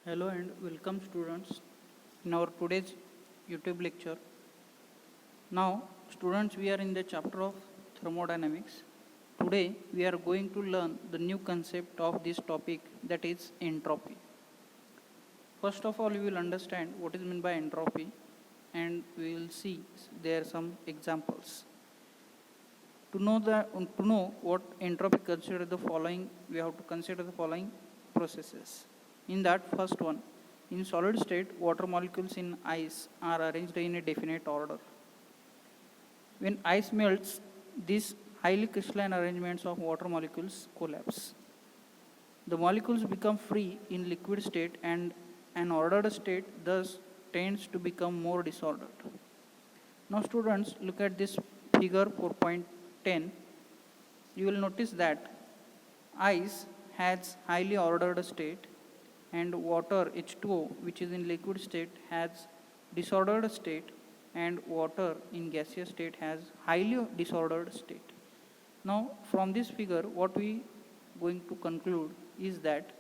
Hello and welcome students in our today's YouTube lecture. Now students, we are in the chapter of thermodynamics. Today we are going to learn the new concept of this topic, that is entropy. First of all, we will understand what is meant by entropy and we will see there are some examples. To know what entropy consider the following, we have to consider the following processes. In that, first one, in solid state, water molecules in ice are arranged in a definite order. When ice melts, these highly crystalline arrangements of water molecules collapse. The molecules become free in liquid state and an ordered state thus tends to become more disordered. Now students, look at this figure 4.10. You will notice that ice has highly ordered state and water H2O, which is in liquid state, has disordered state, and water in gaseous state has highly disordered state. Now from this figure what we going to conclude is that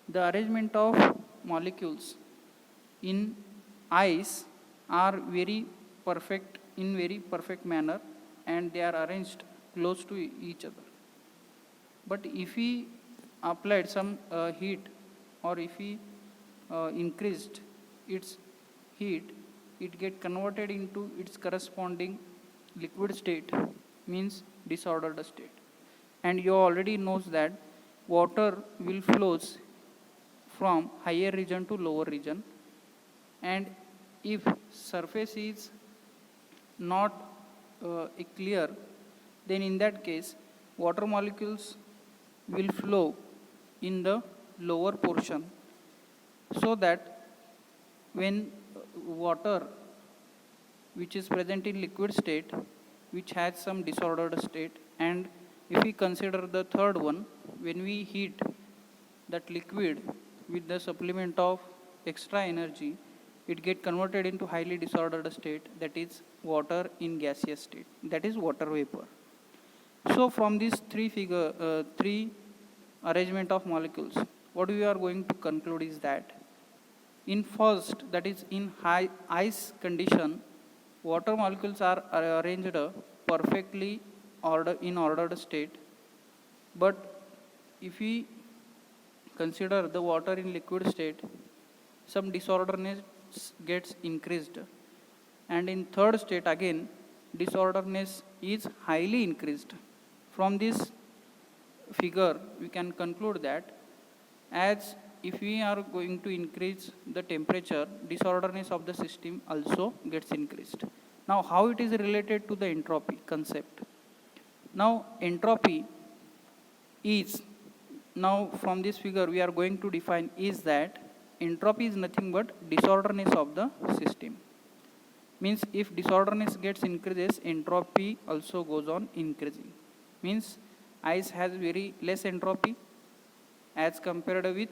the arrangement of molecules in ice are very perfect manner and they are arranged close to each other. But if we applied some heat, or if we increased its heat, it get converted into its corresponding liquid state, means disordered state. And you already knows that water will flows from higher region to lower region, and if surface is not clear, then in that case water molecules will flow in the lower portion, so that when water which is present in liquid state, which has some disordered state, and if we consider the third one, when we heat that liquid with the supplement of extra energy, it get converted into highly disordered state, that is water in gaseous state, that is water vapor. So from these three arrangement of molecules, what we are going to conclude is that in first, that is in high ice condition, water molecules are arranged perfectly in ordered state. But if we consider the water in liquid state, some disorderness gets increased, and in third state again disorderness is highly increased. From this figure we can conclude that as if we are going to increase the temperature, disorderness of the system also gets increased. Now how it is related to the entropy concept? Now entropy is, now from this figure we are going to define is that entropy is nothing but disorderness of the system. Means if disorderness gets increases, entropy also goes on increasing. Means ice has very less entropy as compared with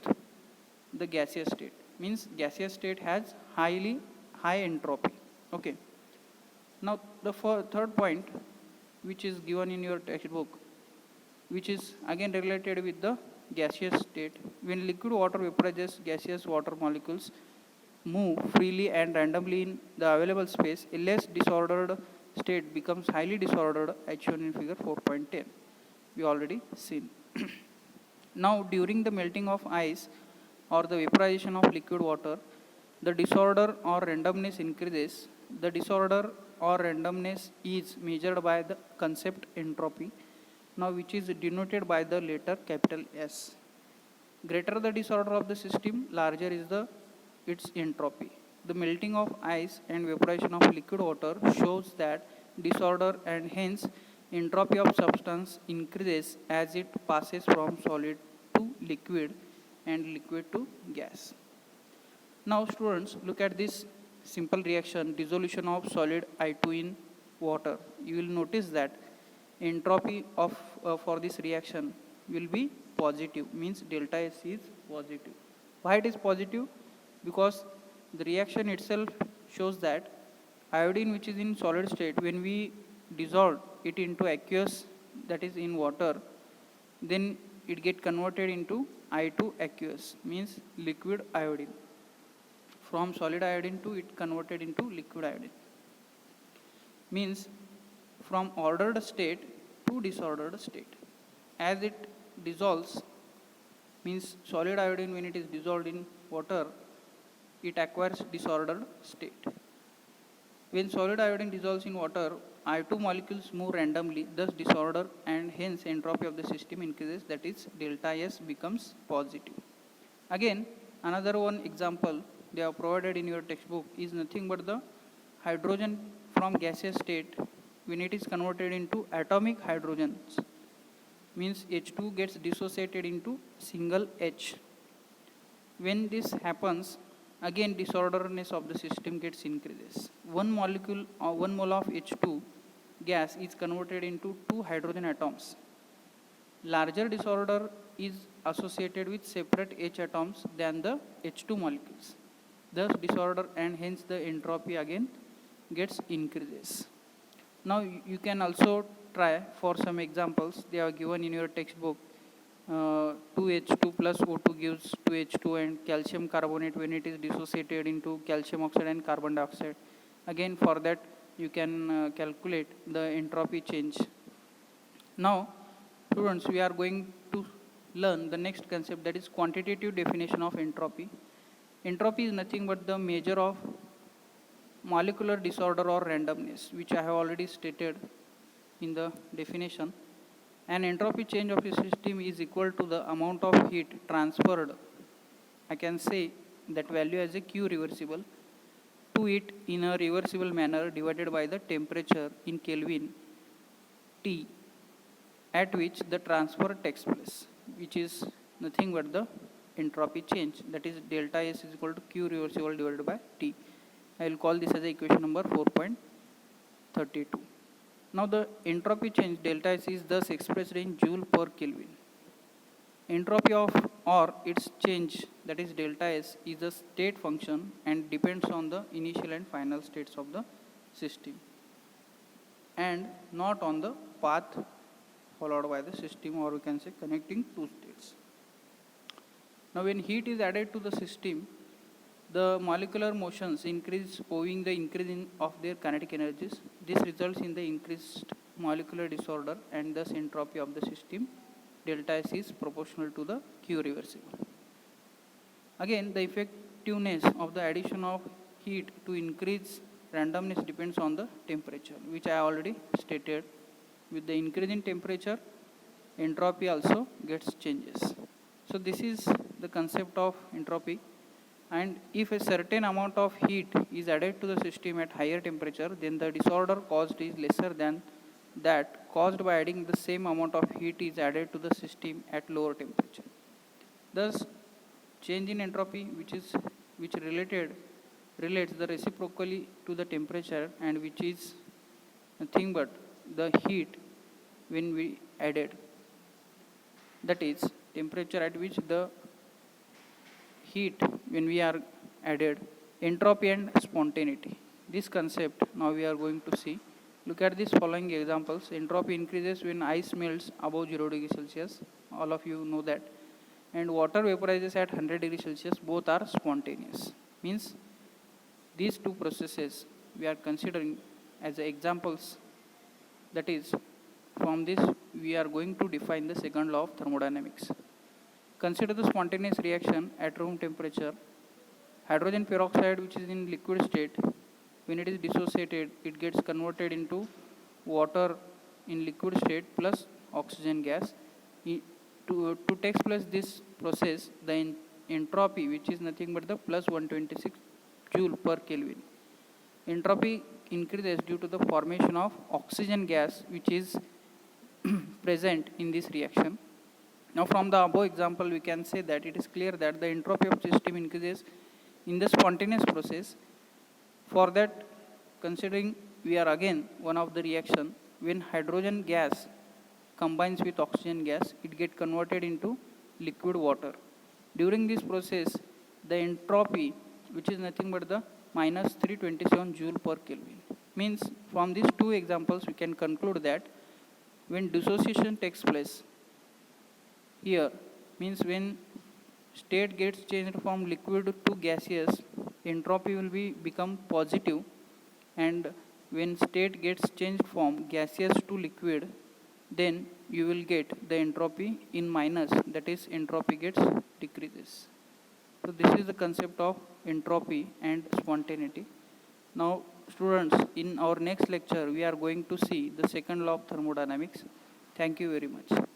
the gaseous state, means gaseous state has high entropy. Okay. Now the third point which is given in your textbook, which is again related with the gaseous state, when liquid water vaporizes, gaseous water molecules move freely and randomly in the available space, a less disordered state becomes highly disordered, as shown in figure 4.10. We already seen. Now during the melting of ice or the vaporization of liquid water, the disorder or randomness increases. The disorder or randomness is measured by the concept entropy, now which is denoted by the letter capital S. Greater the disorder of the system, larger is its entropy. The melting of ice and vaporization of liquid water shows that disorder, and hence entropy of substance increases as it passes from solid to liquid and liquid to gas. Now students, look at this simple reaction, dissolution of solid I2 in water. You will notice that entropy of for this reaction will be positive, means delta S is positive. Why it is positive? Because the reaction itself shows that iodine, which is in solid state, when we dissolve it into aqueous, that is in water, then it get converted into I2 aqueous, means liquid iodine. From solid iodine to it converted into liquid iodine. Means from ordered state to disordered state. As it dissolves, means solid iodine when it is dissolved in water, it acquires disordered state. When solid iodine dissolves in water, I2 molecules move randomly, thus disorder, and hence entropy of the system increases, that is delta S becomes positive. Again, another one example they have provided in your textbook is nothing but the hydrogen from gaseous state when it is converted into atomic hydrogens, means H2 gets dissociated into single H. When this happens, again disorderness of the system gets increases. One molecule or 1 mole of H2 gas is converted into 2 hydrogen atoms. Larger disorder is associated with separate H atoms than the H2 molecules. Thus disorder and hence the entropy again gets increases. Now you can also try for some examples they are given in your textbook. 2H2 plus O2 gives 2H2, and calcium carbonate when it is dissociated into calcium oxide and carbon dioxide. Again for that you can calculate the entropy change. Now students, we are going to learn the next concept, that is quantitative definition of entropy. Entropy is nothing but the measure of molecular disorder or randomness, which I have already stated in the definition. An entropy change of a system is equal to the amount of heat transferred. I can say that value as a Q reversible to it in a reversible manner divided by the temperature in Kelvin T at which the transfer takes place, which is nothing but the entropy change, that is delta S is equal to Q reversible divided by T. I will call this as equation number 4.32. Now the entropy change delta S is thus expressed in joule per Kelvin. Entropy of or its change, that is delta S, is a state function and depends on the initial and final states of the system and not on the path followed by the system, or we can say connecting two states. Now when heat is added to the system, the molecular motions increase owing the increase of their kinetic energies. This results in the increased molecular disorder and thus entropy of the system delta S is proportional to the Q reversible. Again, the effectiveness of the addition of heat to increase randomness depends on the temperature, which I already stated. With the increase in temperature, entropy also gets changes. So this is the concept of entropy. And if a certain amount of heat is added to the system at higher temperature, then the disorder caused is lesser than that caused by adding the same amount of heat is added to the system at lower temperature. Thus, change in entropy, which relates the reciprocally to the temperature, and which is nothing but the heat when we added, that is temperature at which the heat when we are added. Entropy and spontaneity, this concept now we are going to see. Look at these following examples. Entropy increases when ice melts above 0 degrees Celsius, all of you know that, and water vaporizes at 100 degrees Celsius. Both are spontaneous, means these two processes we are considering as examples. That is, from this we are going to define the second law of thermodynamics. Consider the spontaneous reaction at room temperature. Hydrogen peroxide, which is in liquid state, when it is dissociated, it gets converted into water in liquid state plus oxygen gas. To take place this process, the entropy, which is nothing but the plus 126 joule per Kelvin. Entropy increases due to the formation of oxygen gas, which is present in this reaction. Now from the above example, we can say that it is clear that the entropy of system increases in the spontaneous process. For that, considering we are again one of the reaction, when hydrogen gas combines with oxygen gas, it gets converted into liquid water. During this process, the entropy, which is nothing but the minus 327 joule per Kelvin. Means from these two examples, we can conclude that when dissociation takes place here, means when state gets changed from liquid to gaseous, entropy will become positive, and when state gets changed from gaseous to liquid, then you will get the entropy in minus, that is entropy gets decreases. So this is the concept of entropy and spontaneity. Now students, in our next lecture we are going to see the second law of thermodynamics. Thank you very much.